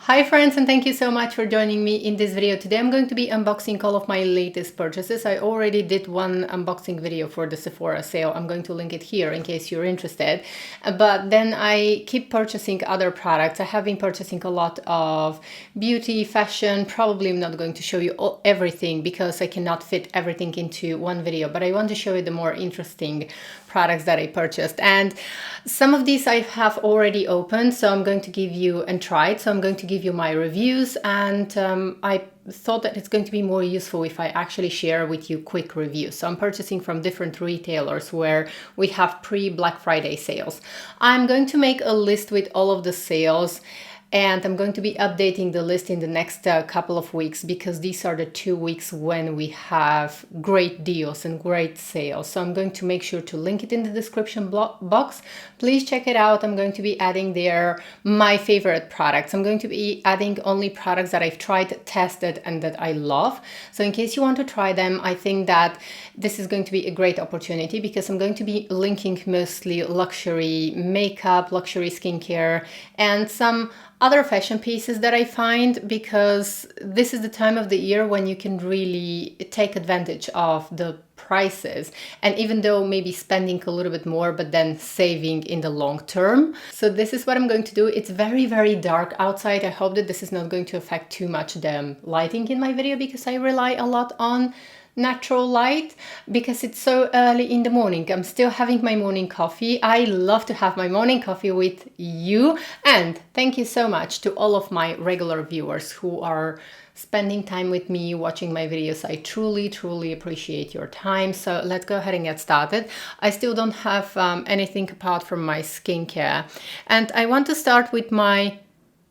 Hi friends, and thank you so much for joining me in this video. Today I'm going to be unboxing all of my latest purchases. I already did one unboxing video for the Sephora sale. I'm going to link it here in case you're interested. But then I keep purchasing other products. I have been purchasing a lot of beauty, fashion. Probably I'm not going to show you everything because I cannot fit everything into one video, but I want to show you the more interesting products that I purchased. And some of these I have already opened, so I'm going to give you and tried. So I'm going to give you my reviews, and I thought that it's going to be more useful if I actually share with you quick reviews. So I'm purchasing from different retailers where we have pre-Black Friday sales. I'm going to make a list with all of the sales, and I'm going to be updating the list in the next couple of weeks because these are the 2 weeks when we have great deals and great sales. So I'm going to make sure to link it in the description box. Please check it out. I'm going to be adding there my favorite products. I'm going to be adding only products that I've tried, tested, and that I love. So in case you want to try them, I think that this is going to be a great opportunity because I'm going to be linking mostly luxury makeup, luxury skincare, and some other fashion pieces that I find, because this is the time of the year when you can really take advantage of the prices, and even though maybe spending a little bit more but then saving in the long term. So this is what I'm going to do. It's very dark outside. I hope that this is not going to affect too much the lighting in my video because I rely a lot on natural light because it's so early in the morning. I'm still having my morning coffee. I love to have my morning coffee with you, and thank you so much to all of my regular viewers who are spending time with me watching my videos. I truly appreciate your time. So let's go ahead and get started. I still don't have anything apart from my skincare, and I want to start with my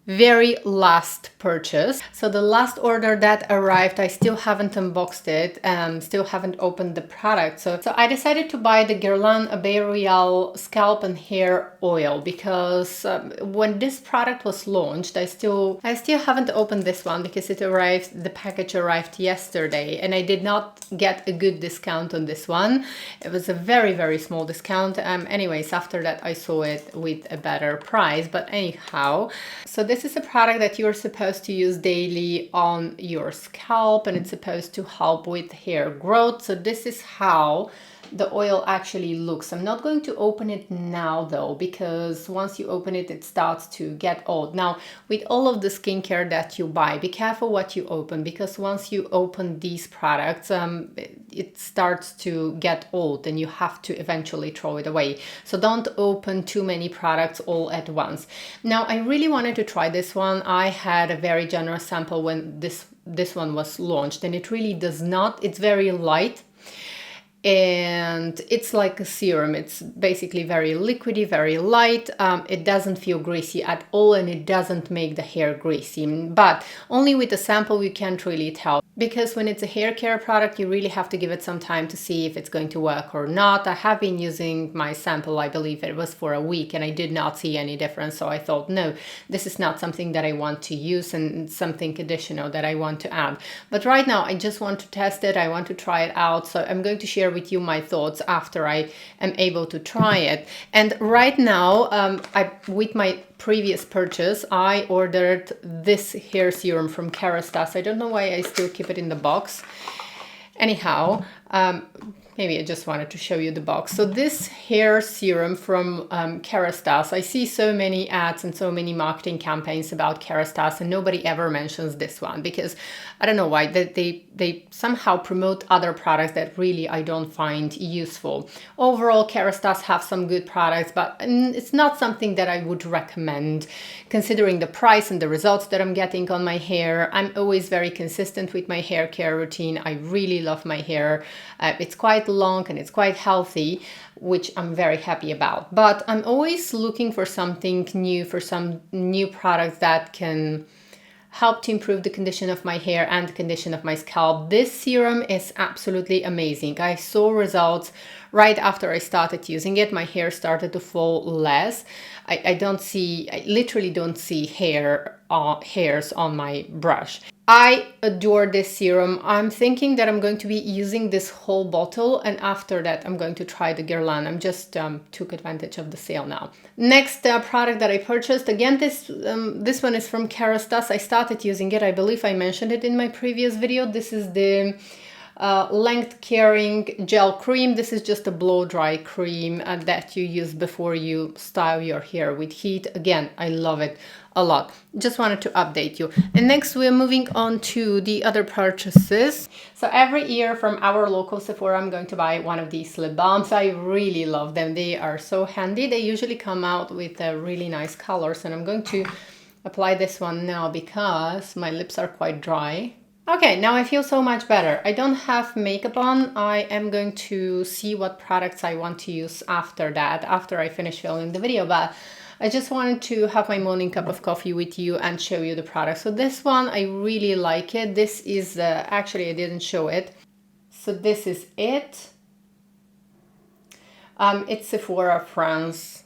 very last purchase. So the last order that arrived, I still haven't unboxed it and still haven't opened the product. So I decided to buy the Guerlain Abbé Royal scalp and hair oil because when this product was launched, I still haven't opened this one because the package arrived yesterday, and I did not get a good discount on this one. It was a very small discount. Anyways, after that I saw it with a better price, but anyhow, so this is a product that you're supposed to use daily on your scalp, and it's supposed to help with hair growth. So this is how the oil actually looks. I'm not going to open it now though, because once you open it, it starts to get old. Now, with all of the skincare that you buy, be careful what you open, because once you open these products, it starts to get old and you have to eventually throw it away. So don't open too many products all at once. Now, I really wanted to try this one. I had a very generous sample when this one was launched, and it really does not, it's very light. And it's like a serum. It's basically very liquidy, very light. It doesn't feel greasy at all, and it doesn't make the hair greasy. But only with a sample you can't really tell, because when it's a hair care product, you really have to give it some time to see if it's going to work or not. I have been using my sample, I believe it was for a week, and I did not see any difference. So I thought, no, this is not something that I want to use and something additional that I want to add. But right now I just want to test it. I want to try it out. So I'm going to share with you my thoughts after I am able to try it. And right now, with my previous purchase, I ordered this hair serum from Kerastase. I don't know why I still keep it in the box. Anyhow, maybe I just wanted to show you the box. So this hair serum from Kerastase, I see so many ads and so many marketing campaigns about Kerastase, and nobody ever mentions this one because I don't know why. They somehow promote other products that really I don't find useful. Overall, Kerastase have some good products, but it's not something that I would recommend considering the price and the results that I'm getting on my hair. I'm always very consistent with my hair care routine. I really love my hair. It's quite long and it's quite healthy, which I'm very happy about. But I'm always looking for something new, for some new products that can help to improve the condition of my hair and the condition of my scalp. This serum is absolutely amazing. I saw results right after I started using it. My hair started to fall less. I literally don't see hairs on my brush. I adore this serum. I'm thinking that I'm going to be using this whole bottle, and after that I'm going to try the Guerlain. I'm just took advantage of the sale now. Next product that I purchased, again this one is from Kerastase. I started using it. I believe I mentioned it in my previous video. This is the length caring gel cream. This is just a blow dry cream that you use before you style your hair with heat. Again, I love it a lot. Just wanted to update you. And next we're moving on to the other purchases. So every year from our local Sephora I'm going to buy one of these lip balms. I really love them. They are so handy. They usually come out with really nice colors, and I'm going to apply this one now because my lips are quite dry. Okay, now I feel so much better. I don't have makeup on. I am going to see what products I want to use after that, after I finish filming the video, but I just wanted to have my morning cup of coffee with you and show you the product. So this one, I really like it. This is, actually I didn't show it. So this is it. It's Sephora France.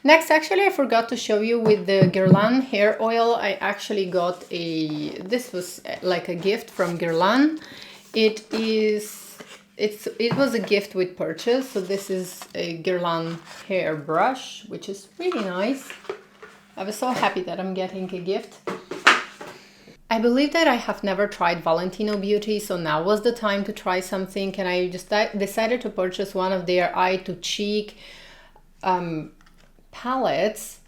Next, actually, I forgot to show you with the Guerlain hair oil. I actually got this was like a gift from Guerlain. It was a gift with purchase. So this is a Guerlain hair brush, which is really nice. I was so happy that I'm getting a gift. I believe that I have never tried Valentino Beauty, so now was the time to try something, and I just decided to purchase one of their eye to cheek palettes.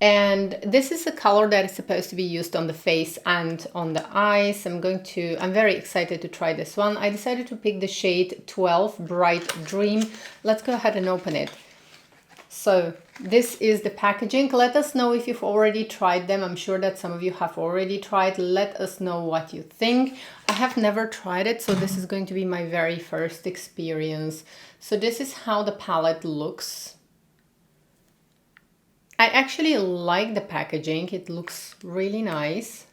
And this is a color that is supposed to be used on the face and on the eyes. I'm very excited to try this one. I decided to pick the shade 12 Bright Dream. Let's go ahead and open it. So this is the packaging. Let us know if you've already tried them. I'm sure that some of you have already tried. Let us know what you think. I have never tried it, so this is going to be my very first experience. So this is how the palette looks. I actually like the packaging. It looks really nice.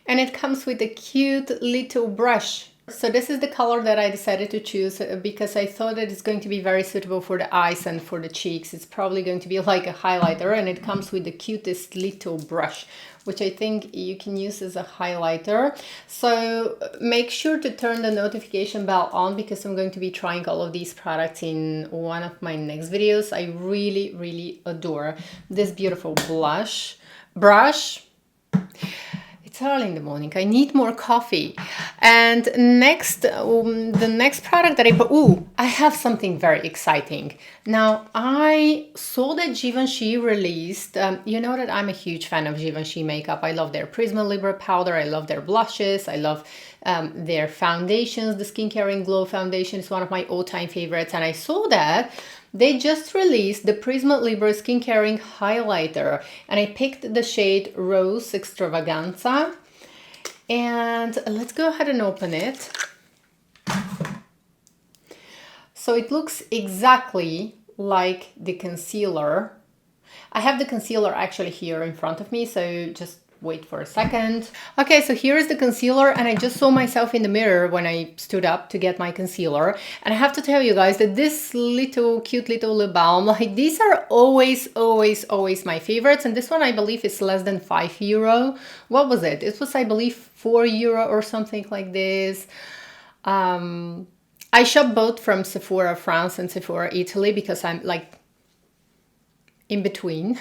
And it comes with a cute little brush. So this is the color that I decided to choose because I thought that it's going to be very suitable for the eyes and for the cheeks. It's probably going to be like a highlighter, and it comes with the cutest little brush, which I think you can use as a highlighter. So make sure to turn the notification bell on because I'm going to be trying all of these products in one of my next videos. I really, really adore this beautiful brush. It's early in the morning. I need more coffee. And next, the next product that I have something very exciting. Now, I saw that Givenchy released, you know that I'm a huge fan of Givenchy makeup. I love their Prisma Libre powder. I love their blushes. I love their foundations. The Skincare and Glow foundation is one of my all-time favorites. And I saw that they just released the Prisma Libre Skincare Highlighter, and I picked the shade Rose Extravaganza. And let's go ahead and open it. So it looks exactly like the concealer. I have the concealer actually here in front of me, so just wait for a second. Okay, so here is the concealer, and I just saw myself in the mirror when I stood up to get my concealer. And I have to tell you guys that this cute little lip balm, like these are always my favorites. And this one I believe is less than €5. What was it? It was, I believe, €4 or something like this. I shop both from Sephora France and Sephora Italy because I'm like in between.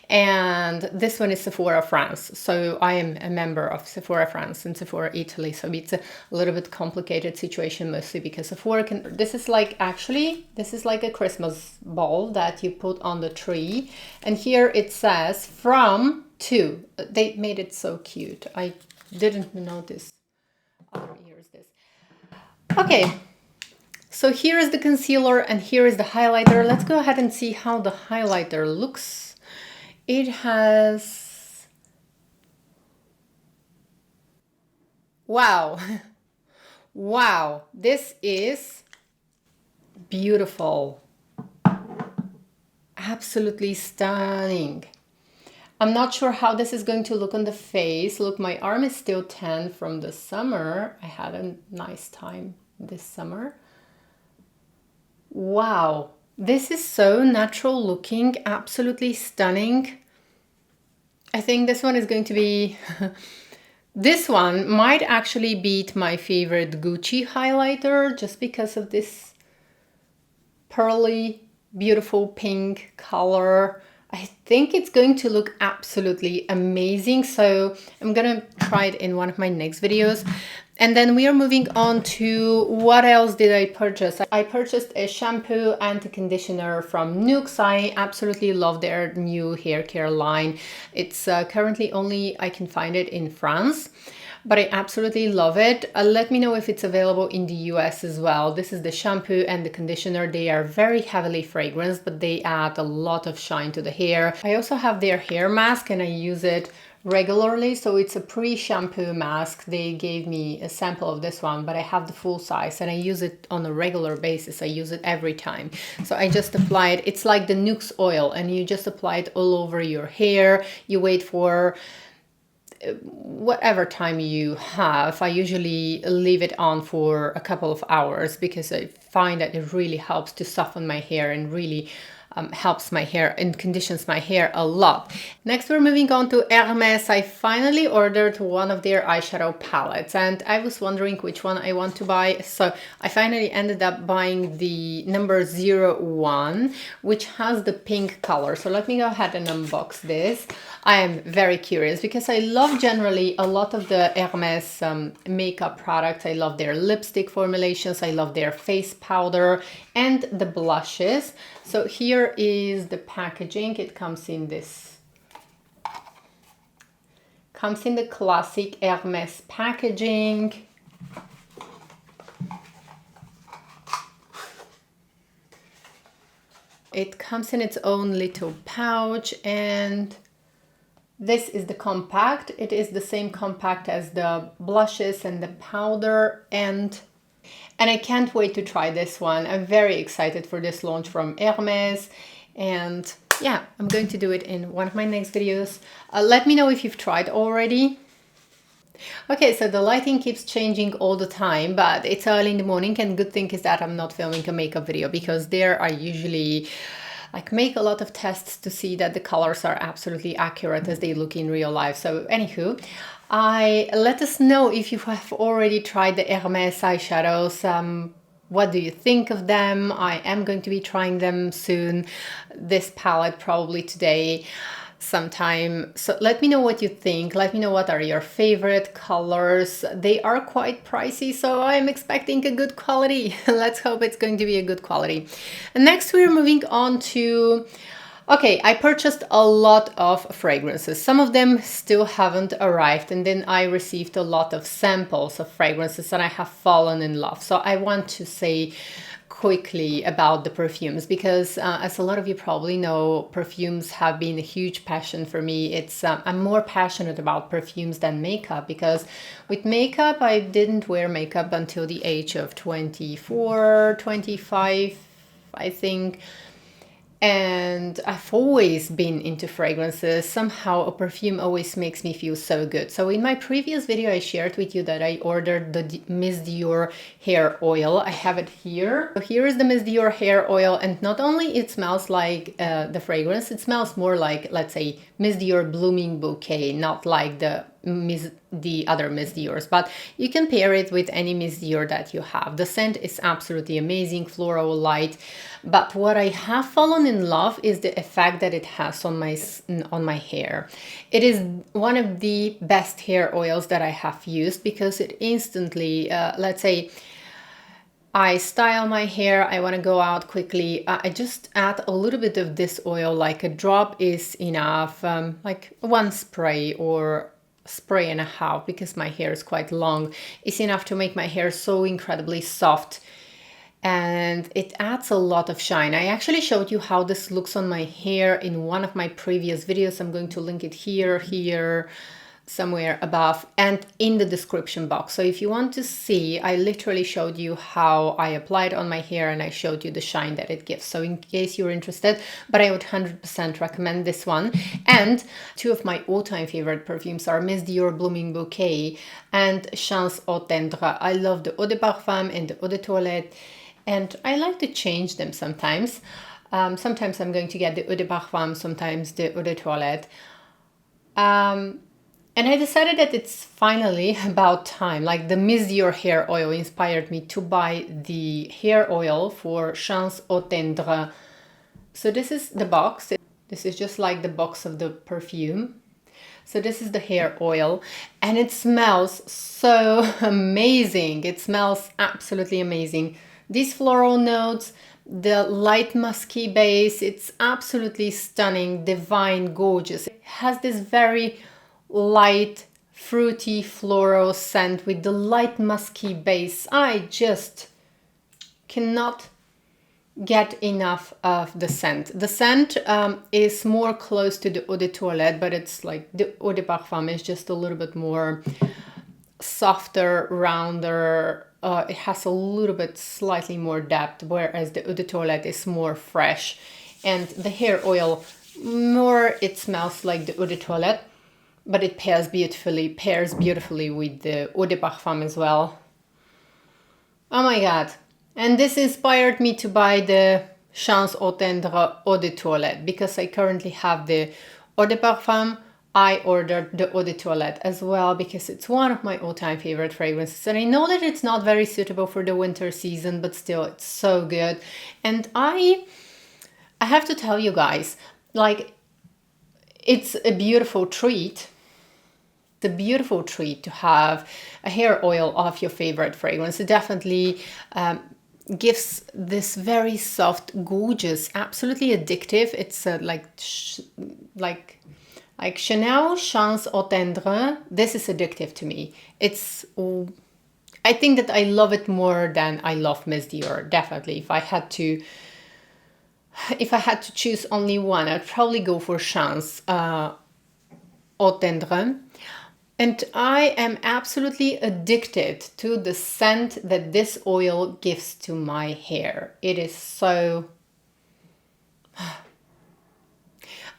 And this one is Sephora France. So I am a member of Sephora France and Sephora Italy. So it's a little bit complicated situation, mostly because Sephora this is like a Christmas ball that you put on the tree. And here it says from to. They made it so cute. I didn't notice. Oh, here's this. Okay. So here is the concealer and here is the highlighter. Let's go ahead and see how the highlighter looks. It has... Wow. Wow. This is beautiful. Absolutely stunning. I'm not sure how this is going to look on the face. Look, my arm is still tan from the summer. I had a nice time this summer. Wow, this is so natural looking, absolutely stunning. I think this one is going to be... This one might actually beat my favorite Gucci highlighter just because of this pearly, beautiful pink color. I think it's going to look absolutely amazing. So I'm gonna try it in one of my next videos. And then we are moving on to what else did I purchase? I purchased a shampoo and a conditioner from Nuxe. I absolutely love their new hair care line. It's currently only I can find it in France, but I absolutely love it. Let me know if it's available in the US as well. This is the shampoo and the conditioner. They are very heavily fragranced, but they add a lot of shine to the hair. I also have their hair mask and I use it regularly. So it's a pre-shampoo mask. They gave me a sample of this one, but I have the full size and I use it on a regular basis. I use it every time. So I just apply it. It's like the Nuxe oil and you just apply it all over your hair. You wait for whatever time you have. I usually leave it on for a couple of hours because I find that it really helps to soften my hair and really helps my hair and conditions my hair a lot. Next, we're moving on to Hermes. I finally ordered one of their eyeshadow palettes and I was wondering which one I want to buy. So I finally ended up buying the number 01, which has the pink color. So let me go ahead and unbox this. I am very curious because I love generally a lot of the Hermes makeup products. I love their lipstick formulations. I love their face powder and the blushes. So here is the packaging. It comes in this, comes in the classic Hermes packaging. It comes in its own little pouch and this is the compact. It is the same compact as the blushes and the powder and I can't wait to try this one. I'm very excited for this launch from Hermes and yeah, I'm going to do it in one of my next videos. Let me know if you've tried already. Okay, so the lighting keeps changing all the time, but it's early in the morning and good thing is that I'm not filming a makeup video because there I usually make a lot of tests to see that the colors are absolutely accurate as they look in real life. So anywho, let us know if you have already tried the Hermes eyeshadows. What do you think of them? I am going to be trying them soon. This palette probably today sometime. So let me know what you think. Let me know what are your favorite colors. They are quite pricey, so I'm expecting a good quality. Let's hope it's going to be a good quality. And next we're moving on to, okay, I purchased a lot of fragrances. Some of them still haven't arrived, and then I received a lot of samples of fragrances and I have fallen in love. So I want to say quickly about the perfumes because as a lot of you probably know, perfumes have been a huge passion for me. It's I'm more passionate about perfumes than makeup because with makeup I didn't wear makeup until the age of 24, 25 I think. And I've always been into fragrances. Somehow a perfume always makes me feel so good. So in my previous video, I shared with you that I ordered the Miss Dior hair oil. I have it here. So here is the Miss Dior hair oil. And not only it smells like the fragrance, it smells more like, let's say, Miss Dior Blooming Bouquet, not like the other Miss Dior's, but you can pair it with any Miss Dior that you have. The scent is absolutely amazing, floral light. But what I have fallen in love is the effect that it has on my hair. It is one of the best hair oils that I have used because it instantly, let's say, I style my hair, I want to go out quickly. I just add a little bit of this oil, like a drop is enough, like one spray or spray and a half because my hair is quite long is enough to make my hair so incredibly soft and it adds a lot of shine. I actually showed you how this looks on my hair in one of my previous videos. I'm going to link it here, somewhere above and in the description box. So if you want to see, I literally showed you how I applied on my hair and I showed you the shine that it gives. So in case you're interested, but I would 100% recommend this one. And two of my all-time favorite perfumes are Miss Dior Blooming Bouquet and Chance Eau Tendre. I love the Eau de Parfum and the Eau de Toilette and I like to change them sometimes. Sometimes I'm going to get the Eau de Parfum, sometimes the Eau de Toilette. And I decided that it's finally about time. Like the Miss Dior hair oil inspired me to buy the hair oil for Chance au Tendre. So this is the box. This is just like the box of the perfume. So this is the hair oil and it smells so amazing. It smells absolutely amazing. These floral notes, the light musky base, it's absolutely stunning, divine, gorgeous. It has this very light, fruity floral scent with the light musky base. I just cannot get enough of the scent. The scent is more close to the eau de toilette, but it's like the eau de parfum is just a little bit more softer, rounder. It has a little bit slightly more depth, whereas the eau de toilette is more fresh. And the hair oil, more it smells like the eau de toilette, but it pairs beautifully with the eau de parfum as well. Oh my god. And this inspired me to buy the Chance au Tendre Eau de Toilette because I currently have the Eau de Parfum. I ordered the Eau de Toilette as well because it's one of my all-time favorite fragrances. And I know that it's not very suitable for the winter season, but still it's so good. And I have to tell you guys, it's a beautiful treat. It's a beautiful treat to have a hair oil of your favorite fragrance. It definitely gives this very soft, gorgeous, absolutely addictive. It's like Chanel Chance au Tendre. This is addictive to me. I think that I love it more than I love Miss Dior. Definitely, if I had to choose only one, I'd probably go for Chance au Tendre. And I am absolutely addicted to the scent that this oil gives to my hair. It is so...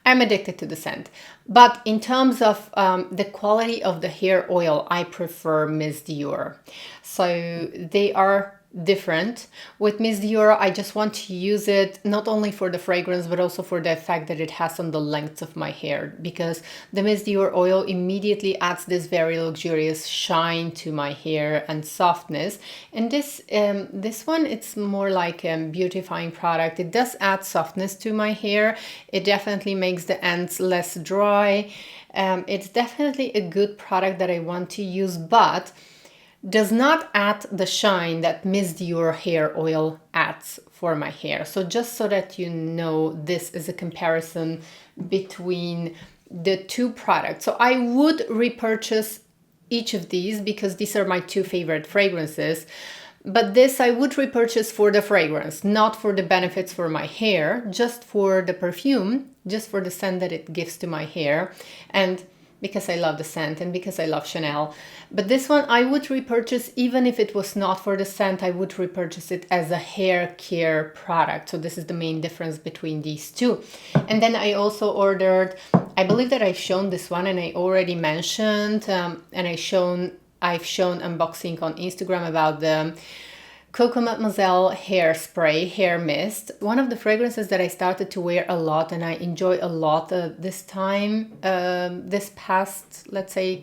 I'm addicted to the scent. But in terms of the quality of the hair oil, I prefer Miss Dior. So they are different. With Miss Dior, I just want to use it not only for the fragrance, but also for the effect that it has on the length of my hair, because the Miss Dior oil immediately adds this very luxurious shine to my hair and softness. And this one, it's more like a beautifying product. It does add softness to my hair. It definitely makes the ends less dry. It's definitely a good product that I want to use, but does not add the shine that Miss Dior hair oil adds for my hair. So just so that you know, this is a comparison between the two products. So I would repurchase each of these because these are my two favorite fragrances. But this I would repurchase for the fragrance, not for the benefits for my hair, just for the perfume, just for the scent that it gives to my hair. And because I love the scent and because I love Chanel. But this one I would repurchase even if it was not for the scent. I would repurchase it as a hair care product. So this is the main difference between these two. And then I also ordered, I believe that I've shown this one and I already mentioned, and I've shown unboxing on Instagram about the Coco Mademoiselle hairspray, hair mist. One of the fragrances that I started to wear a lot and I enjoy a lot this past, let's say,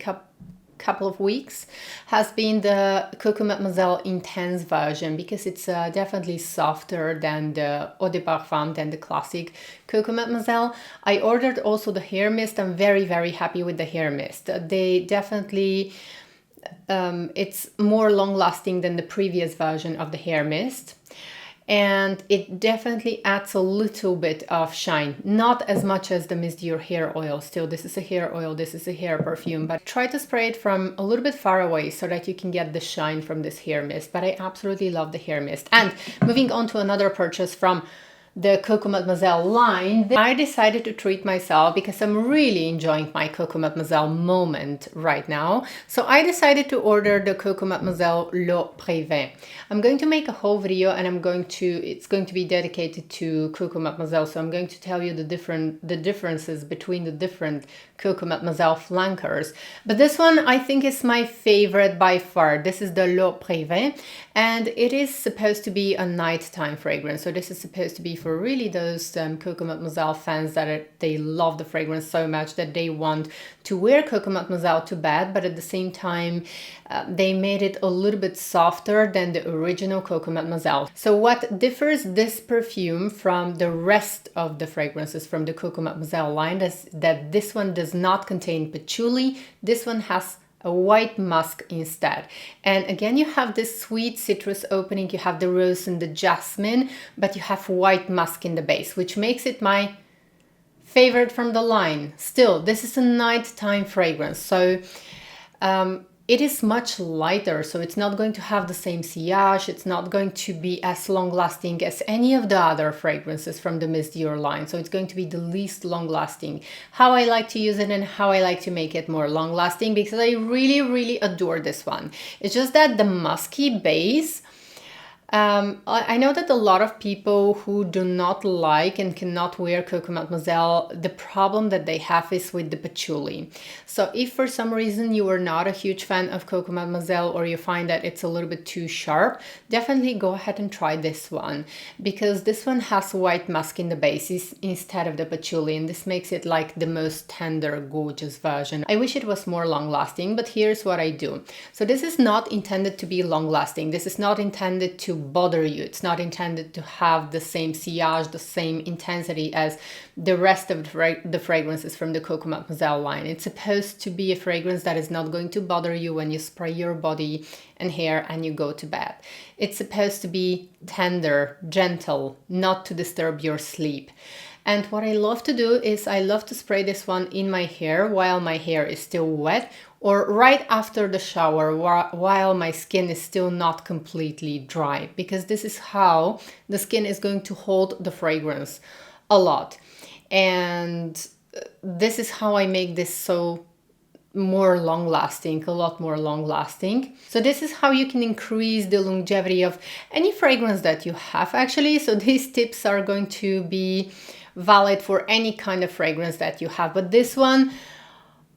couple of weeks, has been the Coco Mademoiselle Intense version, because it's definitely softer than the Eau de Parfum, than the classic Coco Mademoiselle. I ordered also the hair mist. I'm very, very happy with the hair mist. They definitely... it's more long-lasting than the previous version of the hair mist, and it definitely adds a little bit of shine, not as much as the Miss Dior hair oil. Still, this is a hair oil, this is a hair perfume, but try to spray it from a little bit far away so that you can get the shine from this hair mist. But I absolutely love the hair mist. And moving on to another purchase from the Coco Mademoiselle line, I decided to treat myself because I'm really enjoying my Coco Mademoiselle moment right now. So I decided to order the Coco Mademoiselle L'Eau Prévin. I'm going to make a whole video and it's going to be dedicated to Coco Mademoiselle. So I'm going to tell you the differences between the different Coco Mademoiselle flankers. But this one I think is my favorite by far. This is the L'Eau Prévin, and it is supposed to be a nighttime fragrance. So this is supposed to be for really those Coco Mademoiselle fans that they love the fragrance so much that they want to wear Coco Mademoiselle to bed, but at the same time they made it a little bit softer than the original Coco Mademoiselle. So what differs this perfume from the rest of the fragrances from the Coco Mademoiselle line is that this one does not contain patchouli. This one has a white musk instead. And again, you have this sweet citrus opening, you have the rose and the jasmine, but you have white musk in the base, which makes it my favorite from the line. Still, this is a nighttime fragrance, so it is much lighter, so it's not going to have the same sillage, it's not going to be as long lasting as any of the other fragrances from the Miss Dior line, so it's going to be the least long lasting. How I like to use it and how I like to make it more long lasting, because I really adore this one. It's just that the musky base, I know that a lot of people who do not like and cannot wear Coco Mademoiselle, the problem that they have is with the patchouli. So if for some reason you are not a huge fan of Coco Mademoiselle or you find that it's a little bit too sharp, definitely go ahead and try this one, because this one has white musk in the base instead of the patchouli, and this makes it like the most tender, gorgeous version. I wish it was more long lasting, but here's what I do. So this is not intended to be long lasting. This is not intended to bother you. It's not intended to have the same sillage, the same intensity as the rest of the fragrances from the Coco Mademoiselle line. It's supposed to be a fragrance that is not going to bother you when you spray your body and hair and you go to bed. It's supposed to be tender, gentle, not to disturb your sleep. And what I love to do is I love to spray this one in my hair while my hair is still wet, or right after the shower while my skin is still not completely dry, because this is how the skin is going to hold the fragrance a lot. And this is how I make this so more long lasting, a lot more long lasting. So this is how you can increase the longevity of any fragrance that you have actually. So these tips are going to be valid for any kind of fragrance that you have, but this one,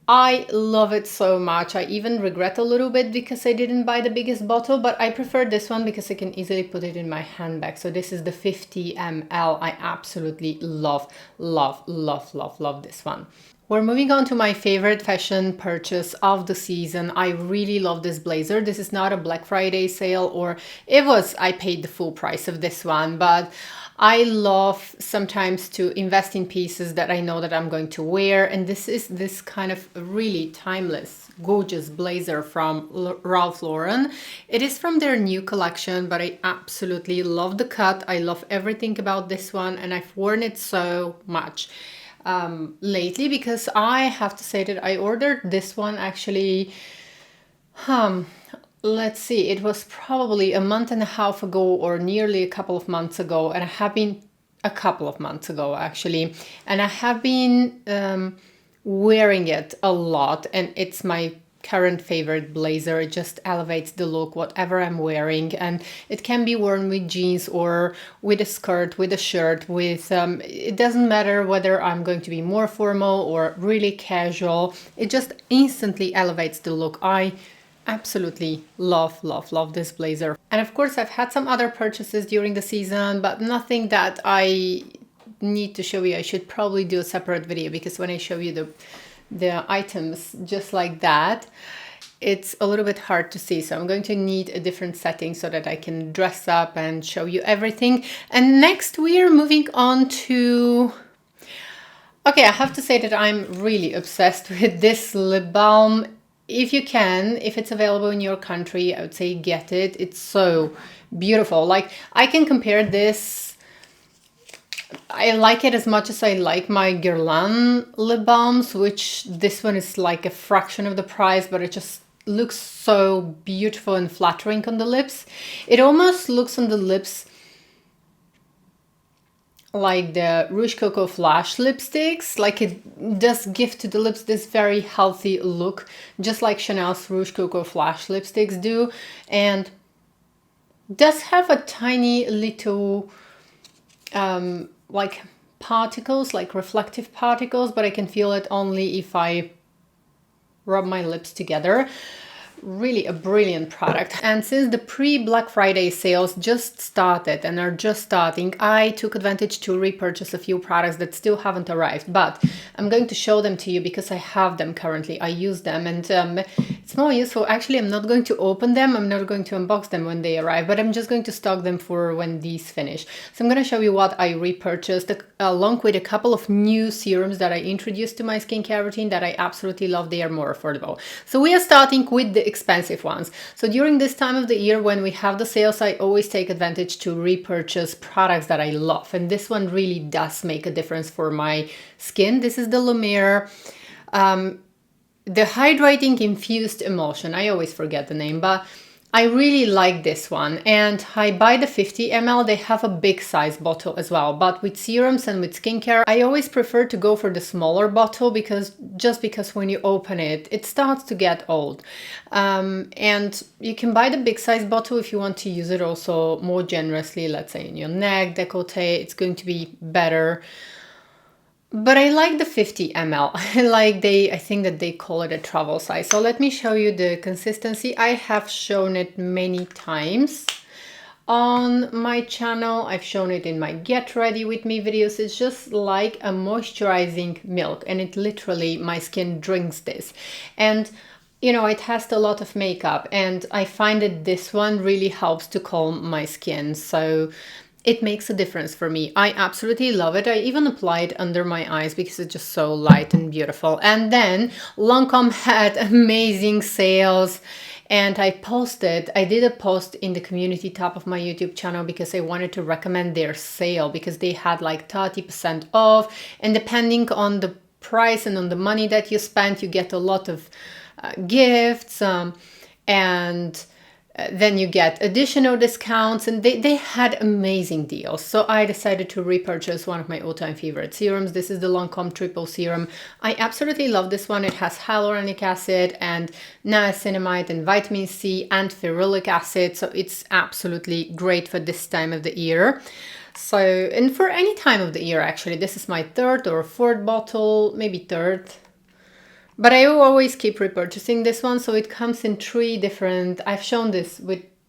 I love it so much. I even regret a little bit because I didn't buy the biggest bottle, but I prefer this one because I can easily put it in my handbag. So this is the 50 ml. I absolutely love this one. We're moving on to my favorite fashion purchase of the season. I really love this blazer. This is not a Black Friday sale, or it was, I paid the full price of this one, but I love sometimes to invest in pieces that I know that I'm going to wear. And this is this kind of really timeless, gorgeous blazer from Ralph Lauren. It is from their new collection, but I absolutely love the cut. I love everything about this one, and I've worn it so much lately, because I have to say that I ordered this one actually, let's see, it was probably a month and a half ago or nearly a couple of months ago, and I have been a couple of months ago actually, and I have been wearing it a lot, and it's my current favorite blazer. It just elevates the look whatever I'm wearing, and it can be worn with jeans or with a skirt, with a shirt, with it doesn't matter whether I'm going to be more formal or really casual. It just instantly elevates the look. I absolutely love this blazer. And of course I've had some other purchases during the season, but nothing that I need to show you. I should probably do a separate video, because when I show you the items just like that, it's a little bit hard to see. So I'm going to need a different setting so that I can dress up and show you everything. And next we are moving on to, okay, I have to say that I'm really obsessed with this lip balm. If you can, if it's available in your country, I would say get it. It's so beautiful. Like, I can compare this, I like it as much as I like my Guerlain lip balms, which this one is like a fraction of the price, but it just looks so beautiful and flattering on the lips. It almost looks on the lips like the Rouge Coco Flash lipsticks. Like, it does give to the lips this very healthy look, just like Chanel's Rouge Coco Flash lipsticks do, and does have a tiny little like particles, like reflective particles, but I can feel it only if I rub my lips together. really a brilliant product. And since the pre-Black Friday sales just started and are just starting, I took advantage to repurchase a few products that still haven't arrived, but I'm going to show them to you because I have them currently. I use them, and it's more useful. Actually, I'm not going to open them. I'm not going to unbox them when they arrive, but I'm just going to stock them for when these finish. So I'm going to show you what I repurchased along with a couple of new serums that I introduced to my skincare routine that I absolutely love. They are more affordable. So we are starting with the expensive ones. So during this time of the year when we have the sales, I always take advantage to repurchase products that I love. And this one really does make a difference for my skin. This is the Lumiere, the Hydrating Infused Emulsion. I always forget the name, but I really like this one, and I buy the 50 ml. They have a big size bottle as well, but with serums and with skincare, I always prefer to go for the smaller bottle because when you open it, it starts to get old. And you can buy the big size bottle if you want to use it also more generously, let's say in your neck, décolleté, it's going to be better. But I like the 50 ml. I think that they call it a travel size. So let me show you the consistency. I have shown it many times on my channel. I've shown it in my Get Ready With Me videos. It's just like a moisturizing milk, and it literally, my skin drinks this. And you know, it has a lot of makeup, and I find that this one really helps to calm my skin. So it makes a difference for me. I absolutely love it. I even apply it under my eyes because it's just so light and beautiful. And then Lancome had amazing sales, and I did a post in the community tab of my YouTube channel because I wanted to recommend their sale because they had like 30% off, and depending on the price and on the money that you spent, you get a lot of gifts, and then you get additional discounts, and they had amazing deals. So I decided to repurchase one of my all-time favorite serums. This is the Lancome Triple Serum. I absolutely love this one. It has hyaluronic acid and niacinamide and vitamin C and ferulic acid. So it's absolutely great for this time of the year. So, and for any time of the year, actually, this is my third or fourth bottle, maybe third. But I will always keep repurchasing this one. So it comes in 3 different, I've shown this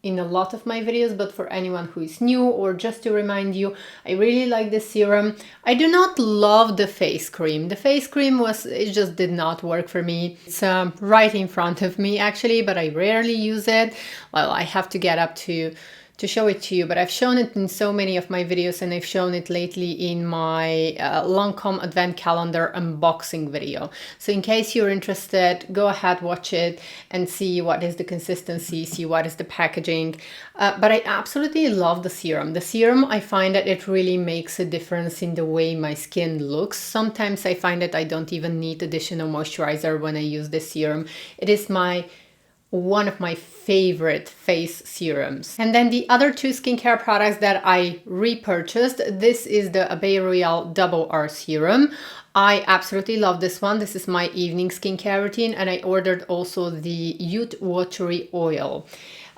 in a lot of my videos, but for anyone who is new or just to remind you, I really like this serum. I do not love the face cream. The face cream it just did not work for me. It's right in front of me actually, but I rarely use it. Well, I have to get up to show it to you, but I've shown it in so many of my videos, and I've shown it lately in my Lancome Advent Calendar unboxing video. So in case you're interested, go ahead, watch it and see what is the consistency, see what is the packaging. But I absolutely love the serum. The serum, I find that it really makes a difference in the way my skin looks. Sometimes I find that I don't even need additional moisturizer when I use this serum. It is one of my favorite face serums. And then the other 2 skincare products that I repurchased, this is the Abbé Royal Double R Serum. I absolutely love this one. This is my evening skincare routine, and I ordered also the Youth Watery Oil.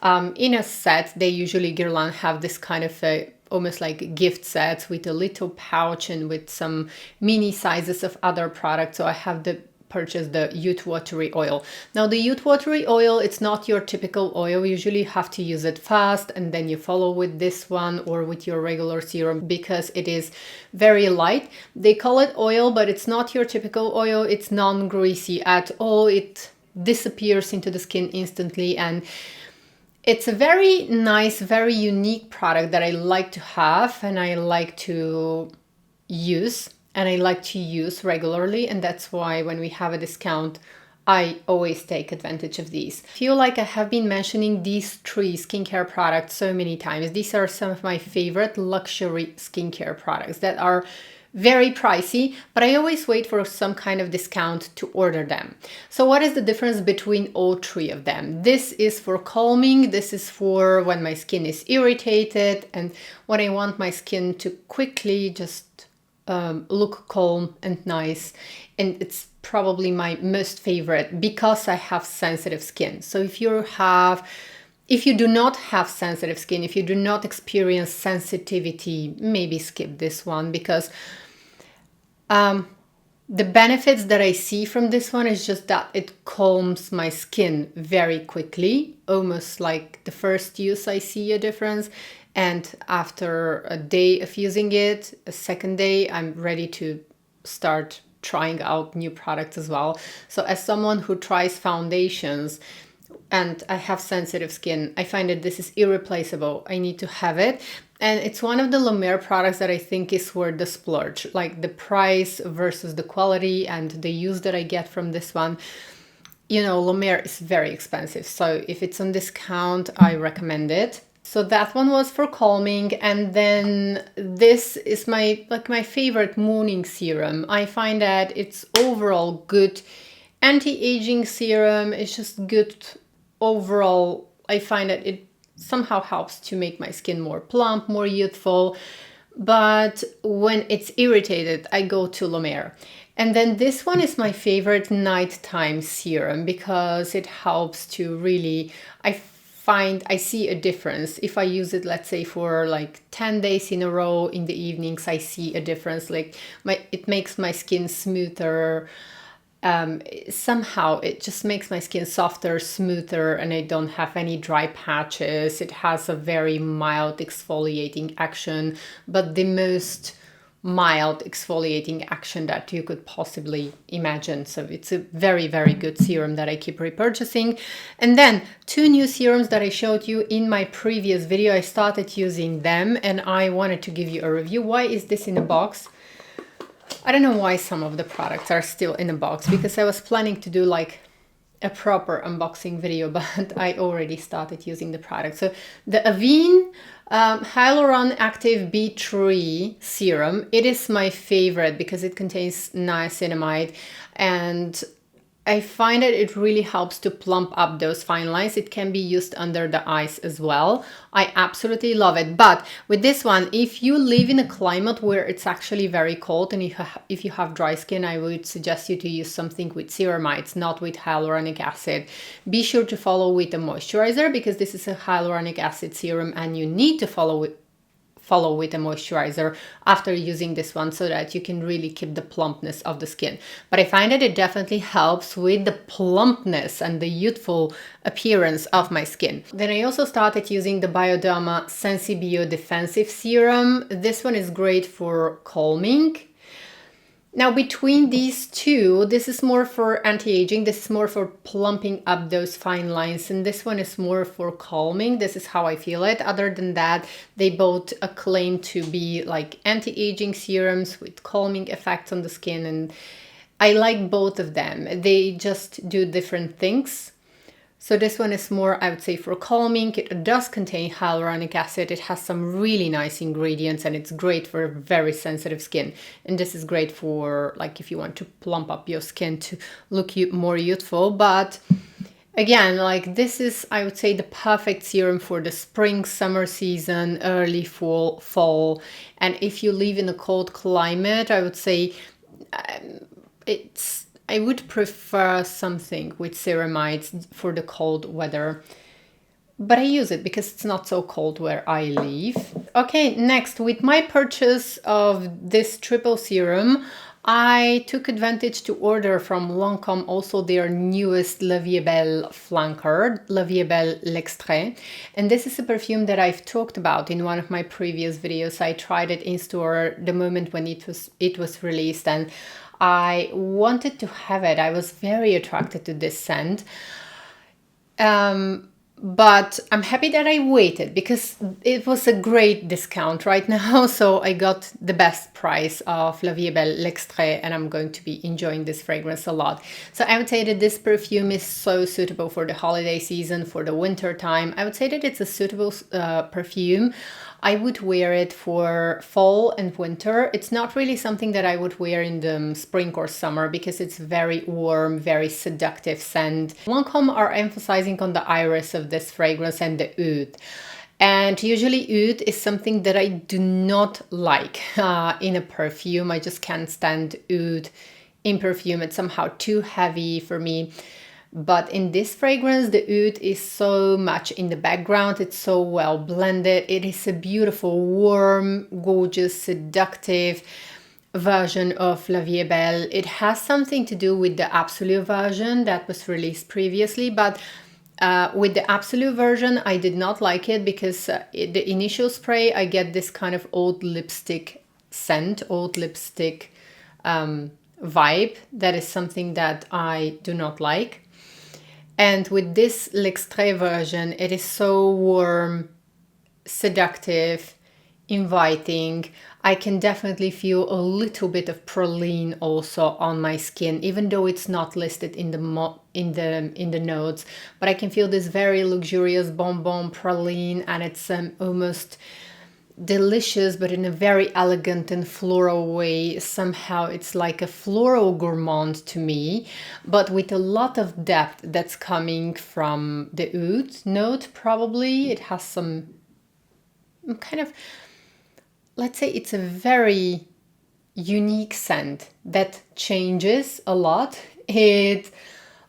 In a set, they usually, Guerlain, have this kind of almost like gift sets with a little pouch and with some mini sizes of other products. So I have purchase the Youth Watery Oil. Now the Youth Watery Oil, it's not your typical oil. Usually you have to use it fast, and then you follow with this one or with your regular serum because it is very light. They call it oil, but it's not your typical oil. It's non-greasy at all. It disappears into the skin instantly, and it's a very nice, very unique product that I like to have and I like to use. And I like to use regularly, and that's why when we have a discount, I always take advantage of these. I feel like I have been mentioning these 3 skincare products so many times. These are some of my favorite luxury skincare products that are very pricey, but I always wait for some kind of discount to order them. So what is the difference between all 3 of them? This is for calming, this is for when my skin is irritated and when I want my skin to quickly just look calm and nice, and it's probably my most favorite because I have sensitive skin. So if you do not have sensitive skin, if you do not experience sensitivity, maybe skip this one because The benefits that I see from this one is just that it calms my skin very quickly, almost like the first use I see a difference. And after a day of using it, a second day, I'm ready to start trying out new products as well. So as someone who tries foundations, and I have sensitive skin, I find that this is irreplaceable. I need to have it. And it's one of the La Mer products that I think is worth the splurge. Like the price versus the quality and the use that I get from this one. You know, La Mer is very expensive. So if it's on discount, I recommend it. So that one was for calming. And then this is my favorite morning serum. I find that it's overall good anti-aging serum. It's just good overall. I find that it somehow helps to make my skin more plump, more youthful. But when it's irritated, I go to La Mer. And then this one is my favorite nighttime serum because it helps to really, I see a difference. If I use it, let's say for like 10 days in a row in the evenings, I see a difference. Like it makes my skin smoother. Somehow it just makes my skin softer, smoother, and I don't have any dry patches. It has a very mild exfoliating action, but the most mild exfoliating action that you could possibly imagine. So it's a very, very good serum that I keep repurchasing. And then 2 new serums that I showed you in my previous video. I started using them and I wanted to give you a review. Why is this in a box? I don't know why some of the products are still in a box, because I was planning to do like a proper unboxing video, but I already started using the product. So the Avene Hyaluron Active B3 serum, it is my favorite because it contains niacinamide, and I find that it really helps to plump up those fine lines. It can be used under the eyes as well. I absolutely love it. But with this one, if you live in a climate where it's actually very cold and if you have dry skin, I would suggest you to use something with ceramides, not with hyaluronic acid. Be sure to follow with a moisturizer because this is a hyaluronic acid serum and you need to follow with a moisturizer after using this one so that you can really keep the plumpness of the skin. But I find that it definitely helps with the plumpness and the youthful appearance of my skin. Then I also started using the Bioderma Sensibio Defensive Serum. This one is great for calming. Now between these two, this is more for anti-aging, this is more for plumping up those fine lines, and this one is more for calming. This is how I feel it. Other than that, they both claim to be like anti-aging serums with calming effects on the skin, and I like both of them. They just do different things. So this one is more, I would say, for calming. It does contain hyaluronic acid. It has some really nice ingredients and it's great for very sensitive skin. And this is great for like if you want to plump up your skin to look more youthful. But again, like this is, I would say, the perfect serum for the spring, summer season, early fall. And if you live in a cold climate, I would say I would prefer something with ceramides for the cold weather, but I use it because it's not so cold where I live. Okay, next, with my purchase of this triple serum, I took advantage to order from Lancôme also their newest La Vie est Belle flanker, La Vie est Belle L'Extrait. And this is a perfume that I've talked about in one of my previous videos. I tried it in store the moment when it was released, and I wanted to have it. I was very attracted to this scent. But I'm happy that I waited because it was a great discount right now. So I got the best price of La Vie est Belle L'Extrait, and I'm going to be enjoying this fragrance a lot. So I would say that this perfume is so suitable for the holiday season, for the winter time. I would say that it's a suitable perfume. I would wear it for fall and winter. It's not really something that I would wear in the spring or summer because it's very warm, very seductive scent. Lancôme are emphasizing on the iris of this fragrance and the oud. And usually oud is something that I do not like in a perfume. I just can't stand oud in perfume. It's somehow too heavy for me. But in this fragrance, the oud is so much in the background. It's so well blended. It is a beautiful, warm, gorgeous, seductive, version of La Vie est Belle. It has something to do with the absolue version that was released previously, but with the absolute version, I did not like it because the initial spray, I get this kind of old lipstick scent, old lipstick vibe. That is something that I do not like. And with this L'Extrait version, it is so warm, seductive, inviting. I can definitely feel a little bit of praline also on my skin, even though it's not listed in the notes. But I can feel this very luxurious bonbon praline, and it's almost delicious, but in a very elegant and floral way. Somehow it's like a floral gourmand to me, but with a lot of depth that's coming from the oud note. Probably it has some kind of, let's say, it's a very unique scent that changes a lot. It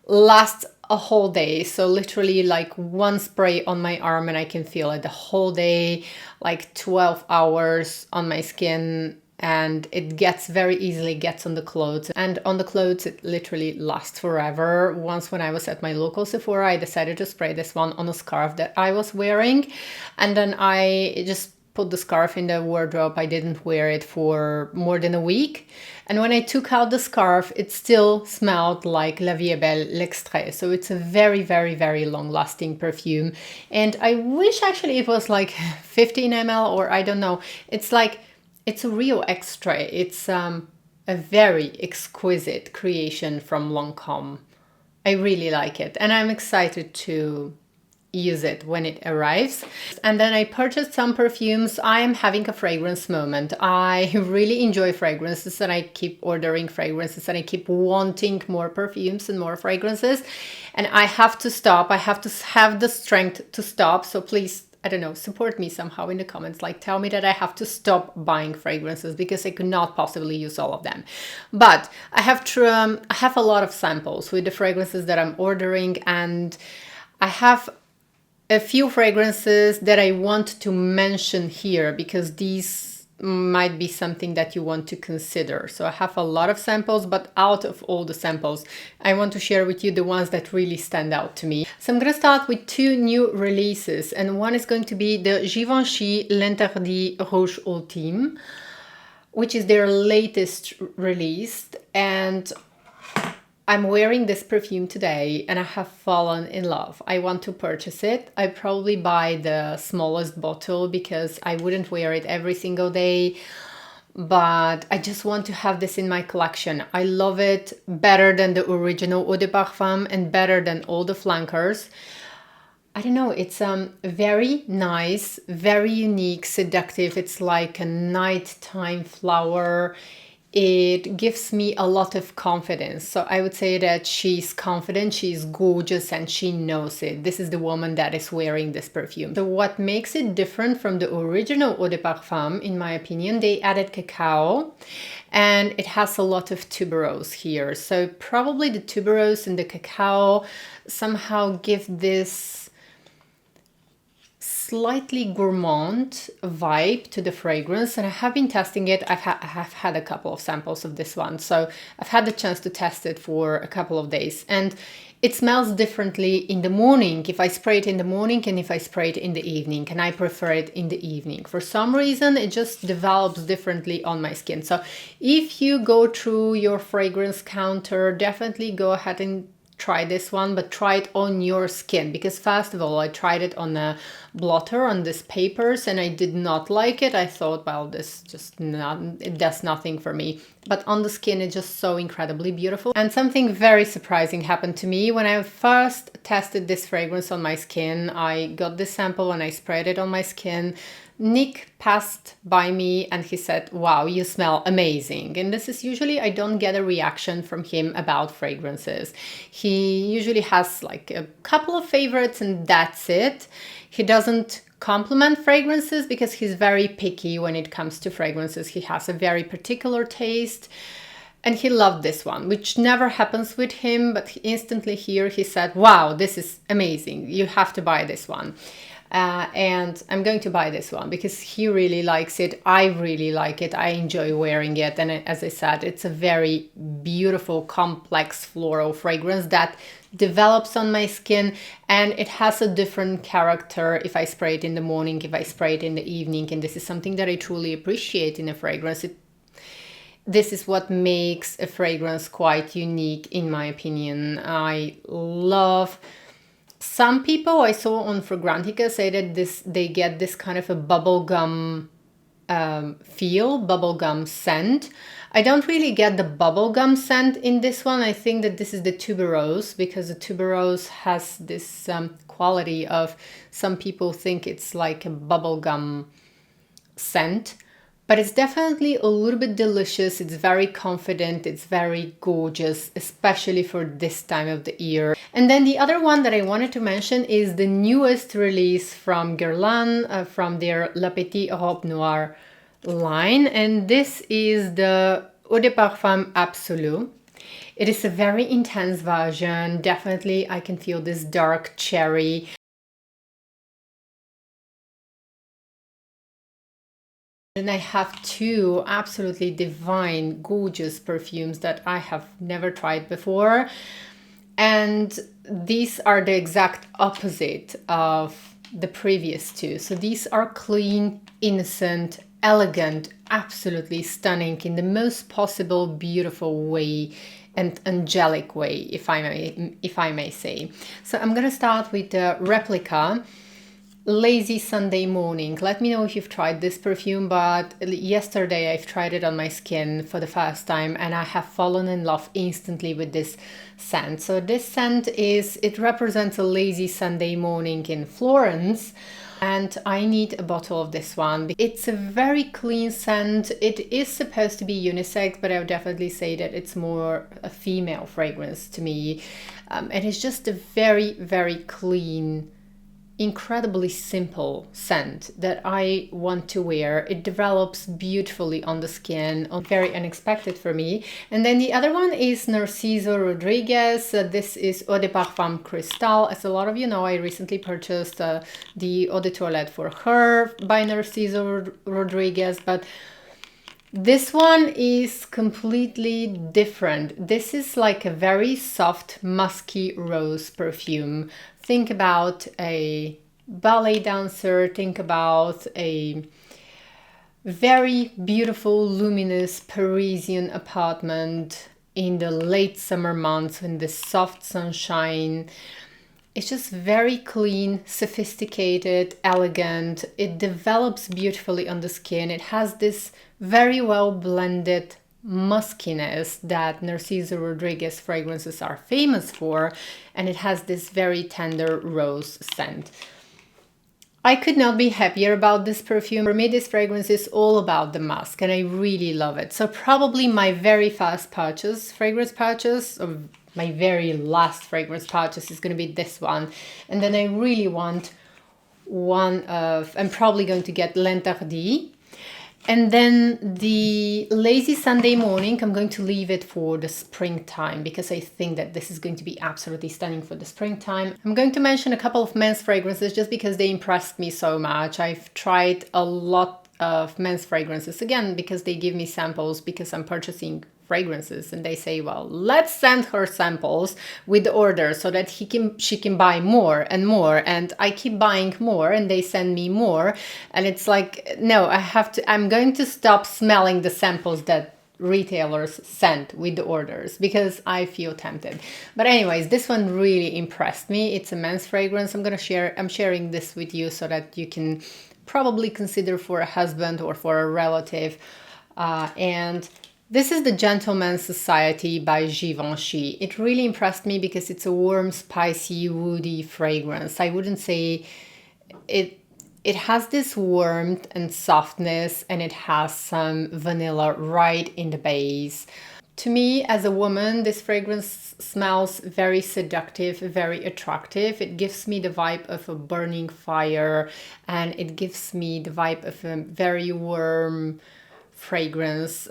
lasts a whole day, so literally like one spray on my arm and I can feel it the whole day, like 12 hours on my skin, and it gets very easily gets on the clothes, and on the clothes it literally lasts forever. Once when I was at my local Sephora, I decided to spray this one on a scarf that I was wearing, and then I just put the scarf in the wardrobe. I didn't wear it for more than a week. And when I took out the scarf, it still smelled like La Vie est Belle L'Extrait. So it's a very, very, very long lasting perfume. And I wish actually it was like 15 ml, or I don't know. It's like, it's a real extrait. It's a very exquisite creation from Lancôme. I really like it. And I'm excited to use it when it arrives. And then I purchased some perfumes. I am having a fragrance moment. I really enjoy fragrances, and I keep ordering fragrances, and I keep wanting more perfumes and more fragrances, and I have to stop. I have to have the strength to stop. So please, I don't know, support me somehow in the comments, like tell me that I have to stop buying fragrances because I could not possibly use all of them. But I have a lot of samples with the fragrances that I'm ordering, and I have a few fragrances that I want to mention here because these might be something that you want to consider. So I have a lot of samples, but out of all the samples, I want to share with you the ones that really stand out to me. So I'm going to start with two new releases, and one is going to be the Givenchy L'Interdit Rouge Ultime, which is their latest release, and I'm wearing this perfume today and I have fallen in love. I want to purchase it. I probably buy the smallest bottle because I wouldn't wear it every single day, but I just want to have this in my collection. I love it better than the original Eau de Parfum and better than all the flankers. I don't know, it's very nice, very unique, seductive. It's like a nighttime flower. It gives me a lot of confidence. So I would say that she's confident, she's gorgeous, and she knows it. This is the woman that is wearing this perfume. So what makes it different from the original Eau de Parfum, in my opinion, they added cacao, and it has a lot of tuberose here. So probably the tuberose and the cacao somehow give this slightly gourmand vibe to the fragrance, and I have been testing it. I have had a couple of samples of this one, so I've had the chance to test it for a couple of days, and it smells differently in the morning if I spray it in the morning and if I spray it in the evening, and I prefer it in the evening. For some reason, it just develops differently on my skin. So if you go through your fragrance counter, definitely go ahead and try this one, but try it on your skin, because first of all, I tried it on a blotter on this papers and I did not like it. I thought, well, it does nothing for me, but on the skin it's just so incredibly beautiful. And something very surprising happened to me when I first tested this fragrance on my skin. I got this sample and I sprayed it on my skin. Nick passed by me and he said, wow, you smell amazing. And this is usually, I don't get a reaction from him about fragrances. He usually has like a couple of favorites and that's it. He doesn't compliment fragrances because he's very picky when it comes to fragrances. He has a very particular taste. And he loved this one, which never happens with him, but instantly here he said, wow, this is amazing. You have to buy this one. And I'm going to buy this one because he really likes it. I really like it. I enjoy wearing it. And as I said, it's a very beautiful, complex floral fragrance that develops on my skin, and it has a different character if I spray it in the morning, if I spray it in the evening. And this is something that I truly appreciate in a fragrance. This is what makes a fragrance quite unique, in my opinion. I love... Some people I saw on Fragrantica say that they get this kind of a bubblegum feel, bubblegum scent. I don't really get the bubblegum scent in this one. I think that this is the tuberose, because the tuberose has this quality of, some people think it's like a bubblegum scent. But it's definitely a little bit delicious. It's very confident. It's very gorgeous, especially for this time of the year. And then the other one that I wanted to mention is the newest release from Guerlain, from their La Petite robe noire line. And this is the Eau de Parfum Absolue. It is a very intense version. Definitely I can feel this dark cherry. And I have two absolutely divine, gorgeous perfumes that I have never tried before. And these are the exact opposite of the previous two. So these are clean, innocent, elegant, absolutely stunning in the most possible beautiful way and angelic way, if I may say. So I'm gonna start with the replica Lazy Sunday Morning. Let me know if you've tried this perfume, but yesterday I've tried it on my skin for the first time and I have fallen in love instantly with this scent. So this scent it represents a lazy Sunday morning in Florence, and I need a bottle of this one. It's a very clean scent. It is supposed to be unisex, but I would definitely say that it's more a female fragrance to me. And it's just a very, very clean, incredibly simple scent that I want to wear. It develops beautifully on the skin, very unexpected for me. And then the other one is Narciso Rodriguez. This is Eau de Parfum Cristal. As a lot of you know, I recently purchased the Eau de Toilette for her by Narciso Rodriguez, but this one is completely different. This is like a very soft, musky rose perfume. Think about a ballet dancer, think about a very beautiful, luminous Parisian apartment in the late summer months in the soft sunshine. It's just very clean, sophisticated, elegant. It develops beautifully on the skin. It has this very well blended muskiness that Narciso Rodriguez fragrances are famous for, and it has this very tender rose scent. I could not be happier about this perfume. For me, this fragrance is all about the musk, and I really love it. So probably my very first fragrance purchase, or my very last fragrance purchase, is going to be this one. And then I really want I'm probably going to get L'Interdit. And then the Lazy Sunday Morning, I'm going to leave it for the springtime because I think that this is going to be absolutely stunning for the springtime. I'm going to mention a couple of men's fragrances just because they impressed me so much. I've tried a lot of men's fragrances, again, because they give me samples, because I'm purchasing fragrances and they say, well, let's send her samples with the order so that she can buy more and more, and I keep buying more and they send me more, and it's like, no, I'm going to stop smelling the samples that retailers send with the orders because I feel tempted. But anyways, this one really impressed me. It's a men's fragrance. I'm sharing this with you so that you can probably consider for a husband or for a relative. And this is the Gentleman's Society by Givenchy. It really impressed me because it's a warm, spicy, woody fragrance. I wouldn't say it has this warmth and softness, and it has some vanilla right in the base. To me, as a woman, this fragrance smells very seductive, very attractive. It gives me the vibe of a burning fire, and it gives me the vibe of a very warm fragrance.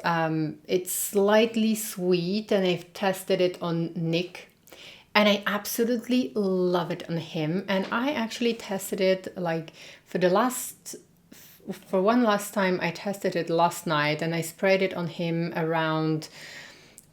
It's slightly sweet, and I've tested it on Nick, and I absolutely love it on him. And I actually tested it like for one last time. I tested it last night and I sprayed it on him around,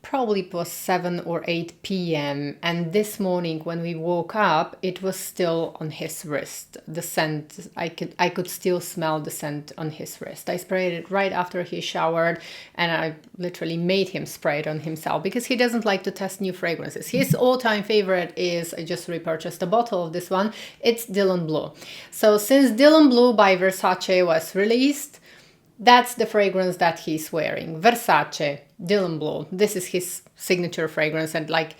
probably it was 7 or 8 p.m. And this morning when we woke up, it was still on his wrist. The scent, I could still smell the scent on his wrist. I sprayed it right after he showered, and I literally made him spray it on himself because he doesn't like to test new fragrances. His all-time favorite is, I just repurchased a bottle of this one, it's Dylan Blue. So since Dylan Blue by Versace was released, that's the fragrance that he's wearing. Versace, Dylan Blue. This is his signature fragrance, and like,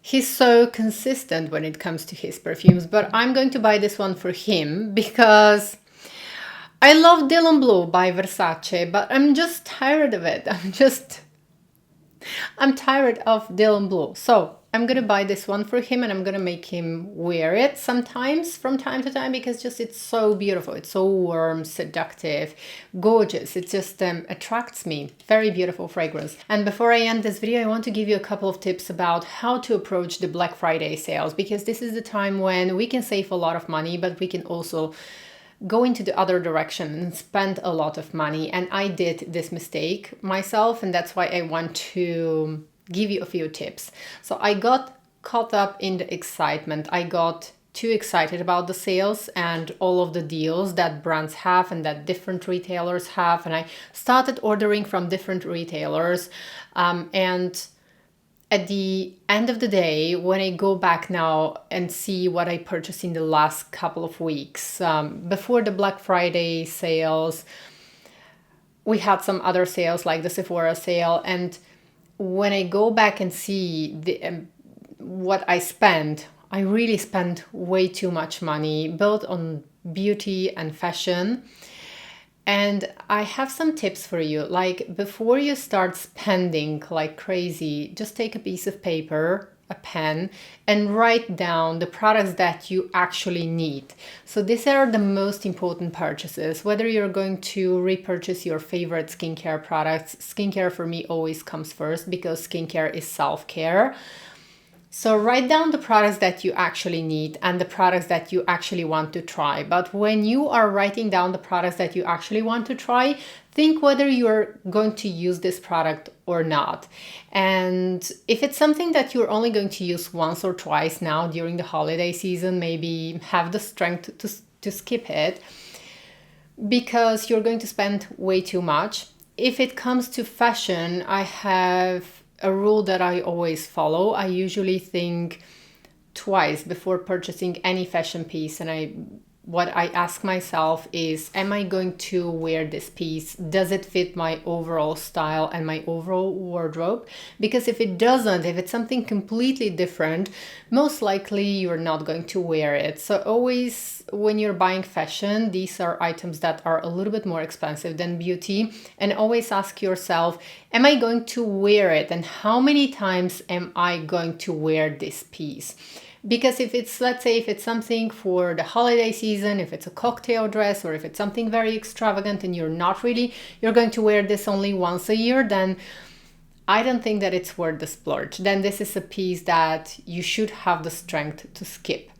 he's so consistent when it comes to his perfumes. But I'm going to buy this one for him because I love Dylan Blue by Versace, but I'm just tired of it. I'm tired of Dylan Blue. So I'm gonna buy this one for him, and I'm gonna make him wear it sometimes from time to time because just it's so beautiful. It's so warm, seductive, gorgeous. It just attracts me. Very beautiful fragrance. And before I end this video, I want to give you a couple of tips about how to approach the Black Friday sales, because this is the time when we can save a lot of money, but we can also go into the other direction and spend a lot of money. And I did this mistake myself, and that's why I want to give you a few tips. So I got caught up in the excitement. I got too excited about the sales and all of the deals that brands have and that different retailers have, and I started ordering from different retailers, and at the end of the day, when I go back now and see what I purchased in the last couple of weeks, before the Black Friday sales, we had some other sales like the Sephora sale. And when I go back and see what I spent, I really spent way too much money, both on beauty and fashion. And I have some tips for you. Like, before you start spending like crazy, just take a piece of paper, a pen, and write down the products that you actually need. So these are the most important purchases. Whether you're going to repurchase your favorite skincare products, skincare for me always comes first because skincare is self-care. So write down the products that you actually need and the products that you actually want to try. But when you are writing down the products that you actually want to try, think whether you're going to use this product or not. And if it's something that you're only going to use once or twice now during the holiday season, maybe have the strength to skip it because you're going to spend way too much. If it comes to fashion, I have a rule that I always follow. I usually think twice before purchasing any fashion piece, and what I ask myself is, am I going to wear this piece? Does it fit my overall style and my overall wardrobe? Because if it doesn't, if it's something completely different, most likely you're not going to wear it. So always, when you're buying fashion, these are items that are a little bit more expensive than beauty, and always ask yourself, am I going to wear it? And how many times am I going to wear this piece? Because if it's, let's say, if it's something for the holiday season, if it's a cocktail dress, or if it's something very extravagant and you're going to wear this only once a year, then I don't think that it's worth the splurge. Then this is a piece that you should have the strength to skip.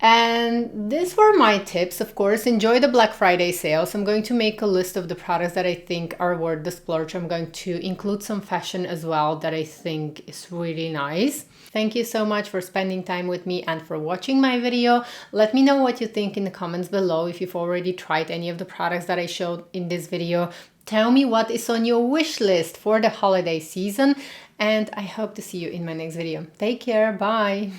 And these were my tips. Of course, enjoy the Black Friday sales. I'm going to make a list of the products that I think are worth the splurge. I'm going to include some fashion as well that I think is really nice. Thank you so much for spending time with me and for watching my video. Let me know what you think in the comments below. If you've already tried any of the products that I showed in this video, tell me what is on your wish list for the holiday season. And I hope to see you in my next video. Take care. Bye.